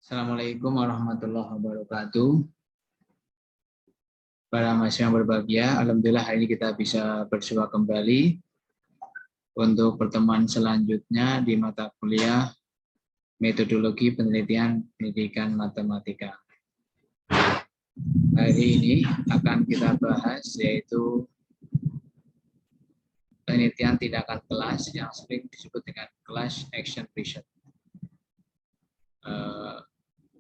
Assalamualaikum warahmatullahi wabarakatuh. Para mahasiswa yang berbahagia, alhamdulillah hari ini kita bisa bersua kembali untuk pertemuan selanjutnya di mata kuliah Metodologi Penelitian Pendidikan Matematika. Hari ini akan kita bahas yaitu penelitian tindakan kelas yang sering disebut dengan class action research.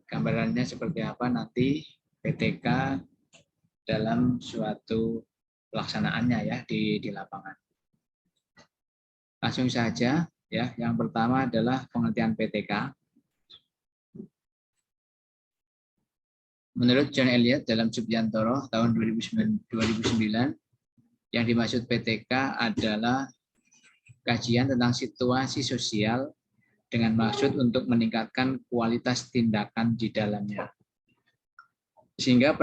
Gambarannya seperti apa nanti PTK dalam suatu pelaksanaannya ya di lapangan. Langsung saja ya, yang pertama adalah pengertian PTK. Menurut John Elliott dalam Subyantoro tahun 2009, yang dimaksud PTK adalah kajian tentang situasi sosial dengan maksud untuk meningkatkan kualitas tindakan di dalamnya. Sehingga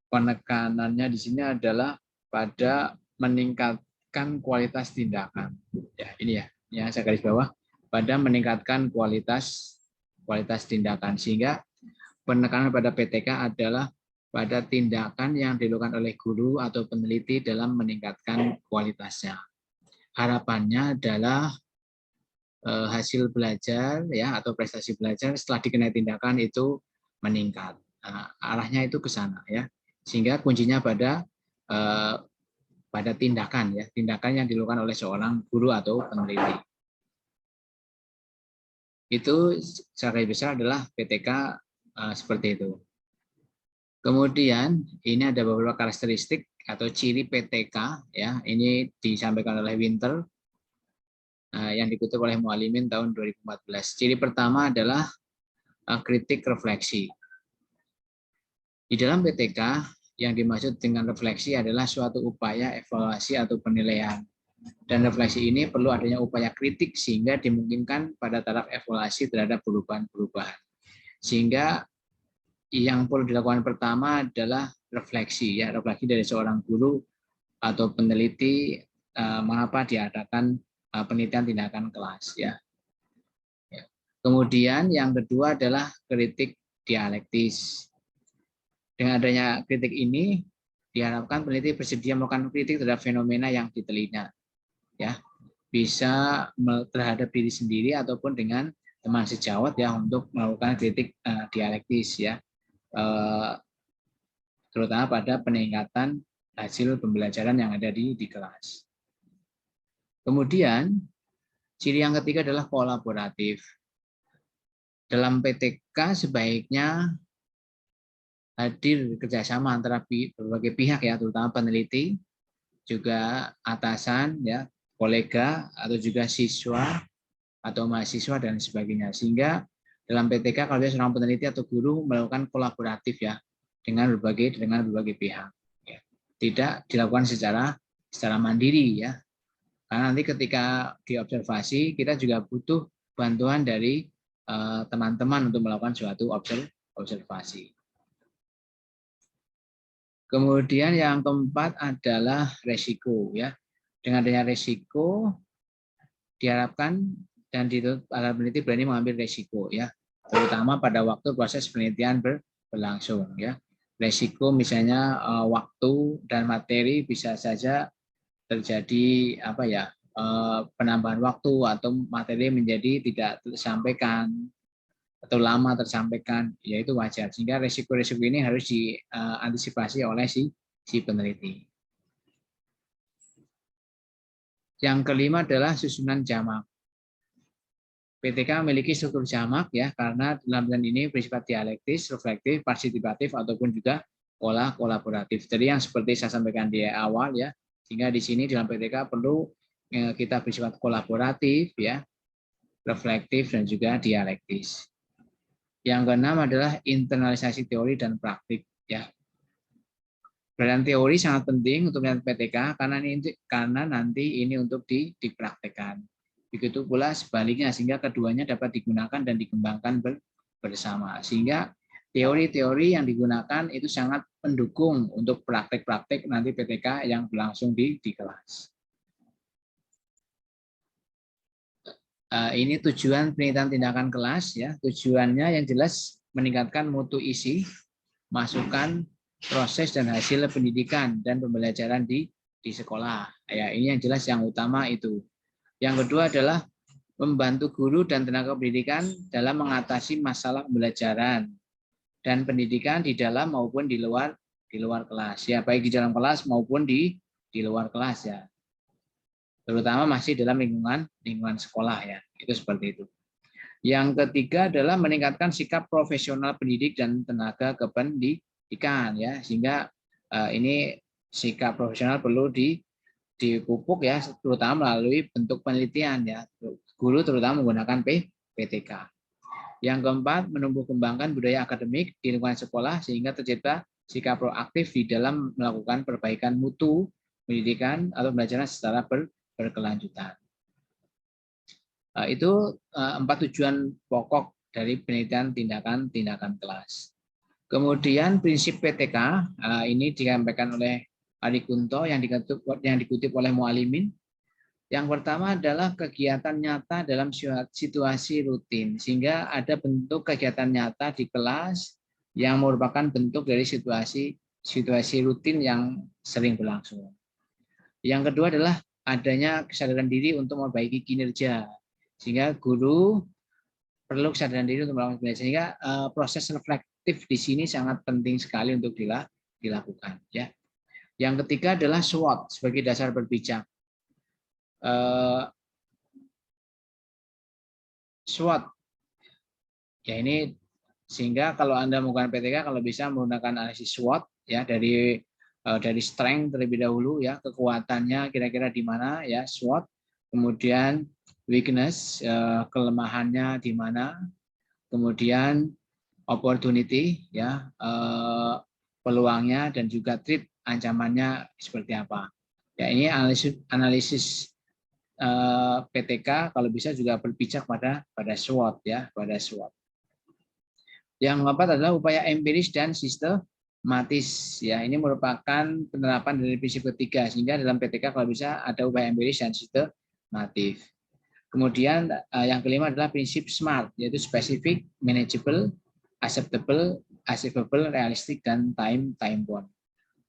penekanannya di sini adalah pada meningkatkan kualitas tindakan. Ya, ini ya, yang saya garis bawah, pada meningkatkan kualitas tindakan. Sehingga penekanan pada PTK adalah pada tindakan yang dilakukan oleh guru atau peneliti dalam meningkatkan kualitasnya. Harapannya adalah hasil belajar ya atau prestasi belajar setelah dikenai tindakan itu meningkat. Nah, arahnya itu ke sana ya. Sehingga kuncinya pada tindakan ya, tindakan yang dilakukan oleh seorang guru atau peneliti. Itu secara besar adalah PTK seperti itu. Kemudian ini ada beberapa karakteristik atau ciri PTK ya. Ini disampaikan oleh Winter yang dikutip oleh Mualimin tahun 2014. Ciri pertama adalah kritik refleksi. Di dalam PTK yang dimaksud dengan refleksi adalah suatu upaya evaluasi atau penilaian. Dan refleksi ini perlu adanya upaya kritik sehingga dimungkinkan pada taraf evaluasi terhadap perubahan-perubahan. Sehingga yang perlu dilakukan pertama adalah refleksi ya, refleksi dari seorang guru atau peneliti mengapa diadakan penelitian tindakan kelas ya. Kemudian yang kedua adalah kritik dialektis. Dengan adanya kritik ini diharapkan peneliti bersedia melakukan kritik terhadap fenomena yang diteliti ya, bisa terhadap diri sendiri ataupun dengan teman sejawat ya untuk melakukan kritik dialektis ya, terutama pada peningkatan hasil pembelajaran yang ada di kelas. Kemudian ciri yang ketiga adalah kolaboratif. Dalam PTK sebaiknya hadir kerjasama antara berbagai pihak ya, terutama peneliti, juga atasan ya, kolega atau juga siswa atau mahasiswa dan sebagainya. Sehingga dalam PTK kalau dia seorang peneliti atau guru melakukan kolaboratif ya dengan berbagai pihak. Ya. Tidak dilakukan secara mandiri ya. Karena nanti ketika diobservasi kita juga butuh bantuan dari teman-teman untuk melakukan suatu observasi. Kemudian yang keempat adalah resiko ya. Dengan adanya resiko diharapkan dan para peneliti berani mengambil resiko ya, terutama pada waktu proses penelitian berlangsung ya. Resiko misalnya waktu dan materi bisa saja terjadi apa ya, penambahan waktu atau materi menjadi tidak tersampaikan atau lama tersampaikan, yaitu wajar. Sehingga resiko-resiko ini harus diantisipasi oleh si peneliti. Yang kelima adalah susunan jamak. PTK memiliki struktur jamak ya, karena dalam penelitian ini bersifat dialektis, reflektif, partisipatif ataupun juga kolaboratif. Jadi yang seperti saya sampaikan di awal ya, sehingga di sini dalam PTK perlu kita bersifat kolaboratif ya, reflektif dan juga dialektis. Yang keenam adalah internalisasi teori dan praktik ya. Peran teori sangat penting untuk PTK karena nanti ini untuk dipraktekkan. Begitu pula sebaliknya, sehingga keduanya dapat digunakan dan dikembangkan bersama. Sehingga teori-teori yang digunakan itu sangat mendukung untuk praktek-praktek nanti PTK yang berlangsung di kelas. Ini tujuan penelitian tindakan kelas ya. Tujuannya yang jelas meningkatkan mutu isi, masukan, proses dan hasil pendidikan dan pembelajaran di sekolah. Ya, ini yang jelas yang utama itu. Yang kedua adalah membantu guru dan tenaga pendidikan dalam mengatasi masalah pembelajaran dan pendidikan di dalam maupun di luar kelas. Ya, baik di dalam kelas maupun di luar kelas ya. Terutama masih dalam lingkungan sekolah ya, itu seperti itu. Yang ketiga adalah meningkatkan sikap profesional pendidik dan tenaga kependidikan ya, sehingga ini sikap profesional perlu dipupuk ya, terutama melalui bentuk penelitian ya, guru terutama menggunakan PTK. Yang keempat, menumbuh kembangkan budaya akademik di lingkungan sekolah sehingga tercipta sikap proaktif di dalam melakukan perbaikan mutu pendidikan atau pembelajaran secara berkelanjutan. Itu 4 tujuan pokok dari penelitian tindakan kelas. Kemudian prinsip PTK ini disampaikan oleh Ari Kunto yang dikutip oleh Mualimin. Yang pertama adalah kegiatan nyata dalam situasi rutin, sehingga ada bentuk kegiatan nyata di kelas yang merupakan bentuk dari situasi rutin yang sering berlangsung. Yang kedua adalah adanya kesadaran diri untuk memperbaiki kinerja, sehingga guru perlu kesadaran diri untuk melakukan kinerja, sehingga proses reflektif di sini sangat penting sekali untuk dilakukan. Ya. Yang ketiga adalah SWOT sebagai dasar berpijak. SWOT ya, ini sehingga kalau Anda menggunakan PTK kalau bisa menggunakan analisis SWOT ya, dari strength terlebih dahulu ya, kekuatannya kira-kira di mana ya SWOT, kemudian weakness kelemahannya di mana, kemudian opportunity ya, peluangnya, dan juga threat ancamannya seperti apa ya. Ini analisis PTK kalau bisa juga berpijak pada SWOT ya, pada SWOT. Yang keempat adalah upaya empiris dan sistematis ya. Ini merupakan penerapan dari prinsip ketiga, sehingga dalam PTK kalau bisa ada upaya empiris dan sistematif. Kemudian yang kelima adalah prinsip SMART, yaitu specific, manageable, acceptable, achievable, realistic, dan time bound.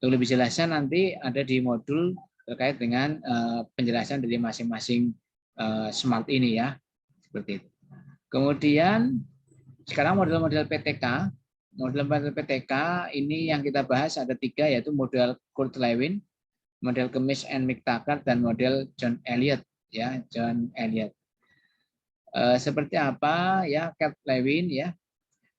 Untuk lebih jelasnya nanti ada di modul terkait dengan penjelasan dari masing-masing SMART ini ya, seperti itu. Kemudian sekarang model-model PTK. Model-model PTK ini yang kita bahas ada 3, yaitu model Kurt Lewin, model Kemish and McTaggart, dan model John Elliott ya, John Elliott. Seperti apa ya Kurt Lewin ya?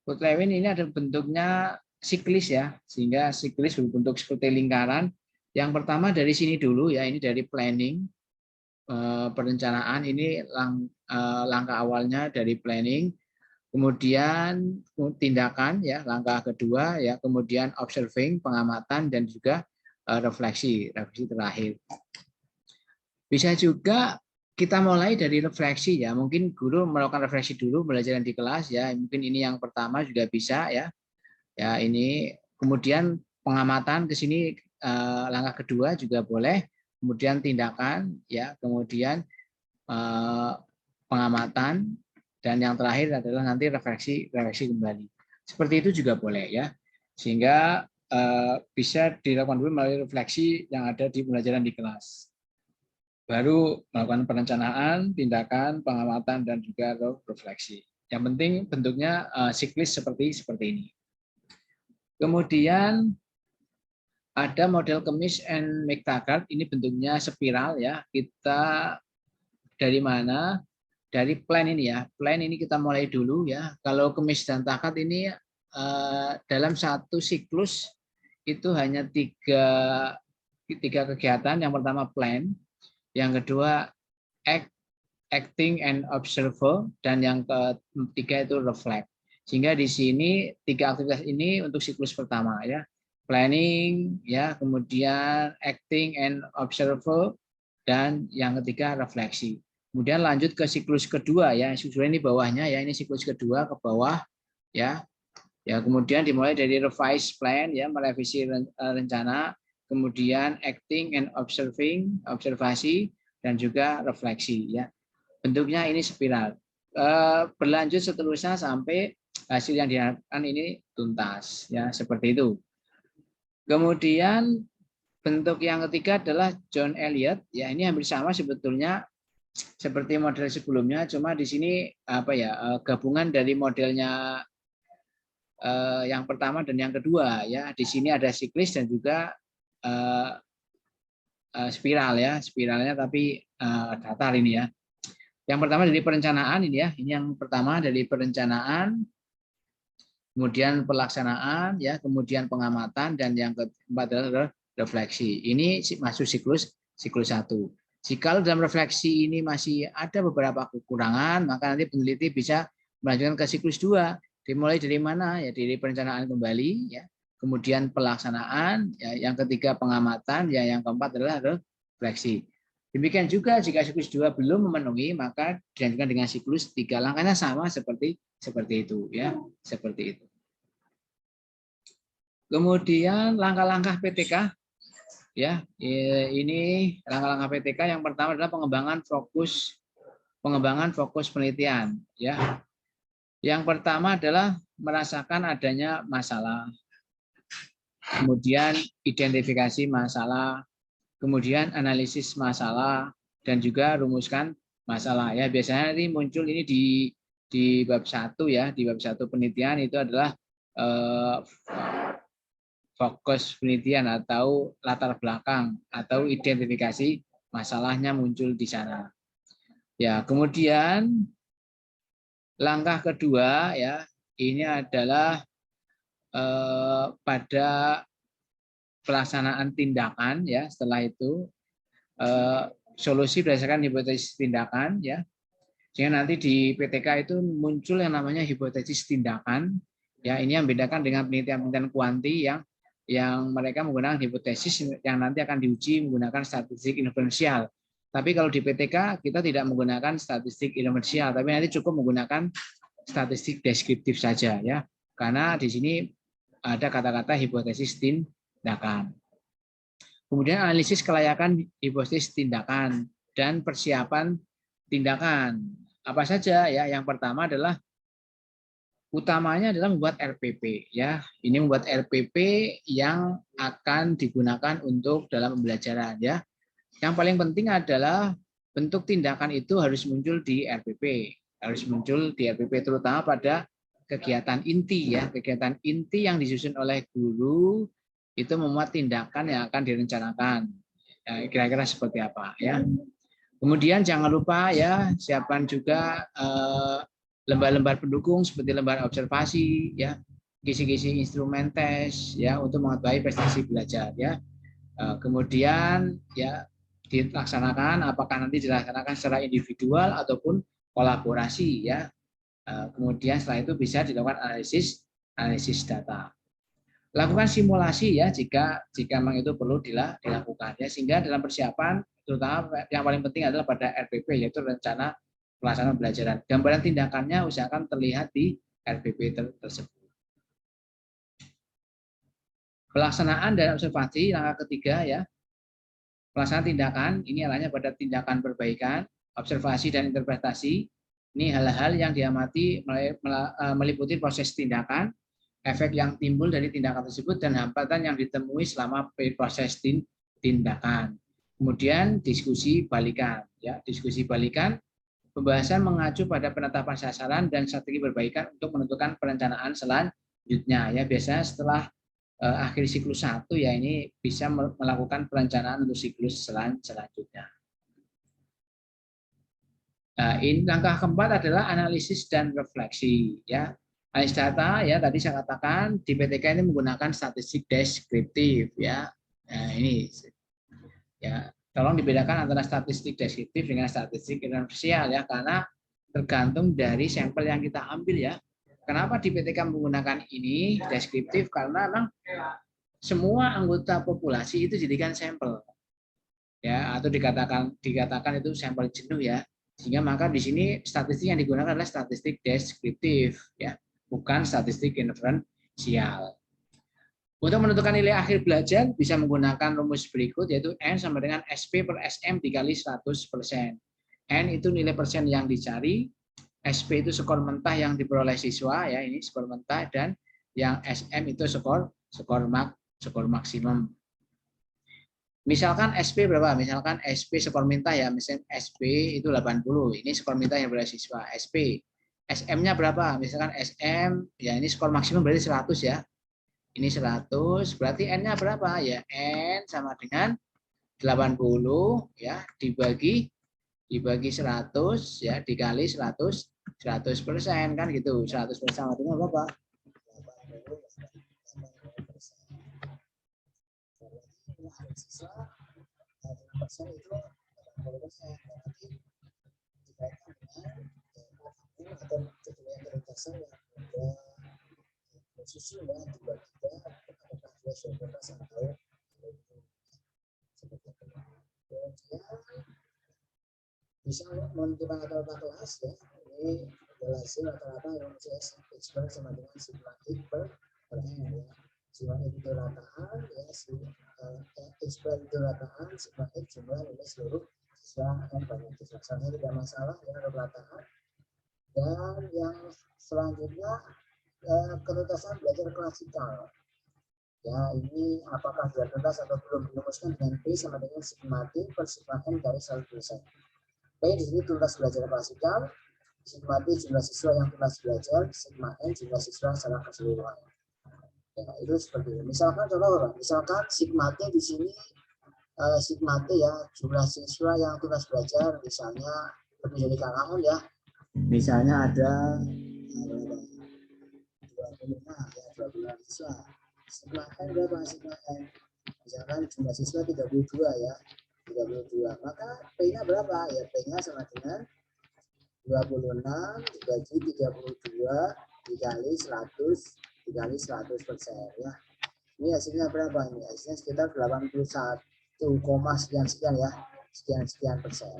Kurt Lewin ini ada bentuknya siklis ya, sehingga siklis berbentuk seperti lingkaran. Yang pertama dari sini dulu ya, ini dari planning, perencanaan, ini langkah awalnya dari planning, kemudian tindakan ya, langkah kedua ya, kemudian observing, pengamatan, dan juga refleksi terakhir. Bisa juga kita mulai dari refleksi ya, mungkin guru melakukan refleksi dulu pembelajaran di kelas ya, mungkin ini yang pertama juga bisa ya. Ya, ini kemudian pengamatan ke sini langkah kedua juga boleh, kemudian tindakan ya, kemudian pengamatan, dan yang terakhir adalah nanti refleksi kembali. Seperti itu juga boleh ya, sehingga bisa dilakukan dulu melalui refleksi yang ada di pembelajaran di kelas, baru melakukan perencanaan, tindakan, pengamatan, dan juga refleksi. Yang penting bentuknya siklis seperti ini. Kemudian ada model Kemish and McTaggart, ini bentuknya spiral ya. Kita dari mana? Dari plan ini ya. Plan ini kita mulai dulu ya. Kalau Kemish dan Taggart ini dalam satu siklus itu hanya tiga kegiatan. Yang pertama plan, yang kedua acting and observer, dan yang ketiga itu reflect. Sehingga di sini 3 aktivitas ini untuk siklus pertama ya, planning ya, kemudian acting and observer, dan yang ketiga refleksi. Kemudian lanjut ke siklus kedua ya, ini bawahnya ya, ini siklus kedua ke bawah ya. Ya, kemudian dimulai dari revise plan ya, merevisi rencana, kemudian acting and observing, observasi, dan juga refleksi ya. bentuknya ini spiral. Berlanjut seterusnya sampai hasil yang diharapkan ini tuntas, ya seperti itu. Kemudian bentuk yang ketiga adalah John Elliott, ya ini hampir sama sebetulnya seperti model sebelumnya, cuma di sini apa ya gabungan dari modelnya yang pertama dan yang kedua, ya di sini ada siklis dan juga spiral, ya spiralnya tapi datar ini ya. Yang pertama dari perencanaan ini ya, ini yang pertama dari perencanaan, kemudian pelaksanaan, ya kemudian pengamatan, dan yang keempat adalah refleksi. Ini masuk siklus 1. Jika dalam refleksi ini masih ada beberapa kekurangan, maka nanti peneliti bisa melanjutkan ke siklus 2. Dimulai dari mana? Ya dari perencanaan kembali, ya. Kemudian pelaksanaan, ya, yang ketiga pengamatan, ya yang keempat adalah refleksi. Demikian juga jika siklus 2 belum memenuhi, maka dilanjutkan dengan siklus 3. Langkahnya sama seperti itu, ya, seperti itu. Kemudian langkah-langkah PTK, ya, ini langkah-langkah PTK yang pertama adalah pengembangan fokus penelitian, ya. Yang pertama adalah merasakan adanya masalah, kemudian identifikasi masalah, kemudian analisis masalah, dan juga rumuskan masalah, ya. Biasanya ini muncul ini di bab 1, ya, di bab 1 penelitian itu adalah fokus penelitian atau latar belakang atau identifikasi masalahnya muncul di sana. Ya, kemudian langkah kedua, ya, ini adalah pada pelaksanaan tindakan, ya. Setelah itu solusi berdasarkan hipotesis tindakan, ya. Sehingga nanti di PTK itu muncul yang namanya hipotesis tindakan, ya. Ini yang membedakan dengan penelitian kuanti yang mereka menggunakan hipotesis yang nanti akan diuji menggunakan statistik inferensial. Tapi kalau di PTK kita tidak menggunakan statistik inferensial, tapi nanti cukup menggunakan statistik deskriptif saja, ya. Karena di sini ada kata-kata hipotesis tindakan. Kemudian analisis kelayakan hipotesis tindakan dan persiapan tindakan. Apa saja, ya? Yang pertama adalah utamanya adalah membuat RPP, ya. Ini membuat RPP yang akan digunakan untuk dalam pembelajaran, ya. Yang paling penting adalah bentuk tindakan itu harus muncul di RPP, terutama pada kegiatan inti, ya. Kegiatan inti yang disusun oleh guru itu memuat tindakan yang akan direncanakan. Ya, kira-kira seperti apa, ya. Kemudian jangan lupa, ya, siapkan juga lembar-lembar pendukung seperti lembar observasi, ya, kisi-kisi instrumen tes, ya, untuk mengetahui prestasi belajar, ya. Kemudian, ya, dilaksanakan, apakah nanti dilaksanakan secara individual ataupun kolaborasi, ya. Kemudian setelah itu bisa dilakukan analisis data. Lakukan simulasi, ya, jika memang itu perlu dilakukan, ya, sehingga dalam persiapan terutama yang paling penting adalah pada RPP, yaitu rencana pelaksanaan pembelajaran. Gambaran tindakannya usahakan terlihat di RPP tersebut. Pelaksanaan dan observasi langkah ketiga, ya. Pelaksanaan tindakan ini arahnya pada tindakan perbaikan, observasi dan interpretasi. Ini hal-hal yang diamati meliputi proses tindakan, efek yang timbul dari tindakan tersebut, dan hambatan yang ditemui selama proses tindakan. Kemudian diskusi balikan, ya, diskusi balikan, pembahasan mengacu pada penetapan sasaran dan strategi perbaikan untuk menentukan perencanaan selanjutnya, ya. Biasanya setelah akhir siklus 1, ya, ini bisa melakukan perencanaan untuk siklus selanjutnya. Nah, ini langkah keempat adalah analisis dan refleksi, ya. Analisis data, ya, tadi saya katakan di PTK ini menggunakan statistik deskriptif, ya. Nah, ini, ya, tolong dibedakan antara statistik deskriptif dengan statistik inferensial, ya, karena tergantung dari sampel yang kita ambil, ya. Kenapa di PTK menggunakan ini deskriptif? Karena memang semua anggota populasi itu jadikan sampel, ya, atau dikatakan itu sampel jenuh, ya. Sehingga maka di sini statistik yang digunakan adalah statistik deskriptif, ya, bukan statistik inferensial. Untuk menentukan nilai akhir belajar bisa menggunakan rumus berikut, yaitu N sama dengan SP per SM dikali 100%. N itu nilai persen yang dicari, SP itu skor mentah yang diperoleh siswa, ya ini skor mentah, dan yang SM itu skor maksimum. Misalkan SP berapa? Misalkan SP skor mentah ya, misalkan SP itu 80, ini skor mentah yang diperoleh siswa. SP, SM-nya berapa? Misalkan SM, ya ini skor maksimum berarti 100 ya. Ini 100, berarti N-nya berapa? Ya N sama dengan 80 ya dibagi 100 ya dikali 100% kan gitu. 100% sama dengan berapa? 80%. Bisa menentukan rata-rata kelas ya, ini adalah hasil rata-rata yang X bar sama dengan sigma X per N ya. Sigma X itu rataan ya, X bar itu rataan, sigma X jumlah nilai seluruh siswa N banyak siswa. Soalnya tidak masalah ya rataan. Dan yang selanjutnya kenutasan belajar klasikal. Ya, ini apakah sudah tuntas atau belum, dirumuskan dengan P sama dengan sigma T per sigma N dari 100%. P di sini tuntas belajar klasikal, sigma T jumlah siswa yang tuntas belajar, sigma N jumlah siswa secara keseluruhan. Ya, itu seperti ini. Misalkan contoh, misalkan sigma T di sini sigma T ya, jumlah siswa yang tuntas belajar misalnya lebih dari KKN ya. Misalnya ada 25 ya, 25 siswa. Sigma N berapa? Sigma N misalkan jumlah siswa 32 ya, 32, maka P-nya berapa? Ya P-nya sama dengan 26 dibagi 32 dikali 100 dikali 100% ya. Ini hasilnya berapa? Ini hasilnya sekitar 81, sekian ya, sekian persen.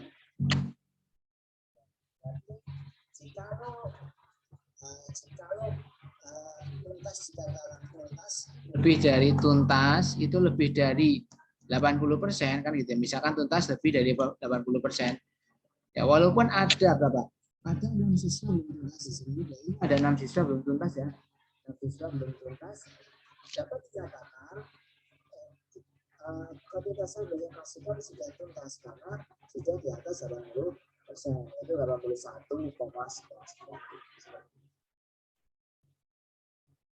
Lebih dari tuntas itu lebih dari 80% kan gitu. Misalkan tuntas lebih dari 80%. Ya walaupun ada berapa? Ada 6 siswa belum tuntas di sini. Ada 6 siswa belum tuntas ya. 6 siswa belum tuntas. Dapat dikatakan kapasitas belajar klasikal sudah tuntas karena sudah di atas 80%, itu 81,9%.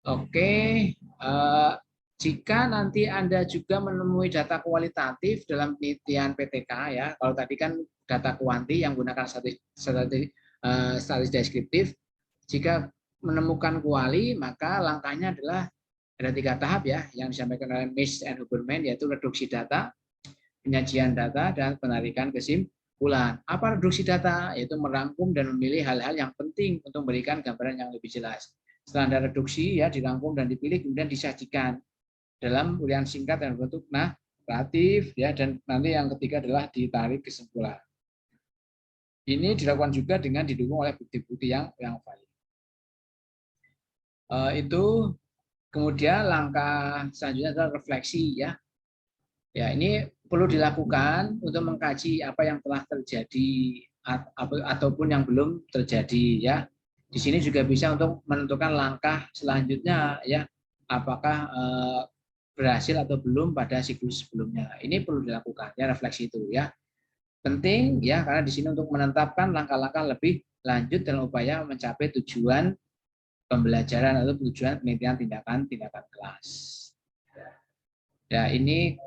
Oke, jika nanti Anda juga menemui data kualitatif dalam penelitian PTK ya, kalau tadi kan data kuanti yang menggunakan statistik deskriptif, jika menemukan kuali maka langkahnya adalah ada 3 tahap ya yang disampaikan oleh Miss and Huberman, yaitu reduksi data, penyajian data, dan penarikan kesimpulan. Apa reduksi data? Yaitu merangkum dan memilih hal-hal yang penting untuk memberikan gambaran yang lebih jelas. Setelah ada reduksi ya dirangkum dan dipilih kemudian disajikan dalam uraian singkat dan bentuk naratif ya, dan nanti yang ketiga adalah ditarik kesimpulan. Ini dilakukan juga dengan didukung oleh bukti-bukti yang valid. Itu kemudian langkah selanjutnya adalah refleksi ya. Ya, ini perlu dilakukan untuk mengkaji apa yang telah terjadi ataupun yang belum terjadi ya. Di sini juga bisa untuk menentukan langkah selanjutnya ya, apakah berhasil atau belum pada siklus sebelumnya. Ini perlu dilakukan ya, refleksi itu ya. Penting ya, karena di sini untuk menetapkan langkah-langkah lebih lanjut dalam upaya mencapai tujuan pembelajaran atau tujuan penelitian tindakan kelas. Ya, ini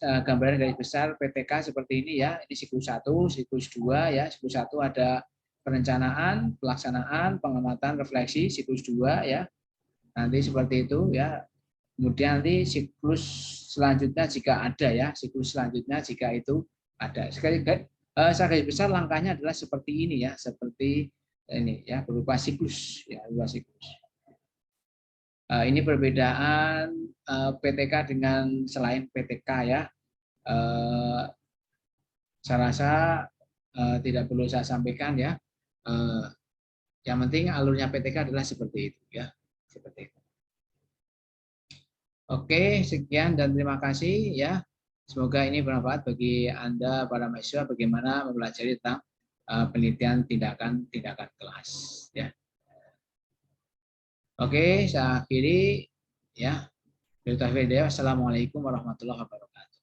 gambaran garis besar PTK seperti ini ya. Ini siklus 1, siklus 2 ya. Siklus 1 ada perencanaan, pelaksanaan, pengamatan, refleksi, siklus 2 ya. Nanti seperti itu ya. Kemudian nanti siklus selanjutnya jika ada ya, siklus selanjutnya jika itu ada. Sekali garis besar langkahnya adalah seperti ini ya, seperti ini ya, berupa siklus ya, berupa siklus. Ini perbedaan PTK dengan selain PTK ya. Saya rasa tidak perlu saya sampaikan ya. Yang penting alurnya PTK adalah seperti itu ya, seperti itu. Oke, sekian dan terima kasih ya. Semoga ini bermanfaat bagi Anda para mahasiswa bagaimana mempelajari tentang penelitian tindakan kelas ya. Oke, saya akhiri ya. Assalamualaikum warahmatullahi wabarakatuh.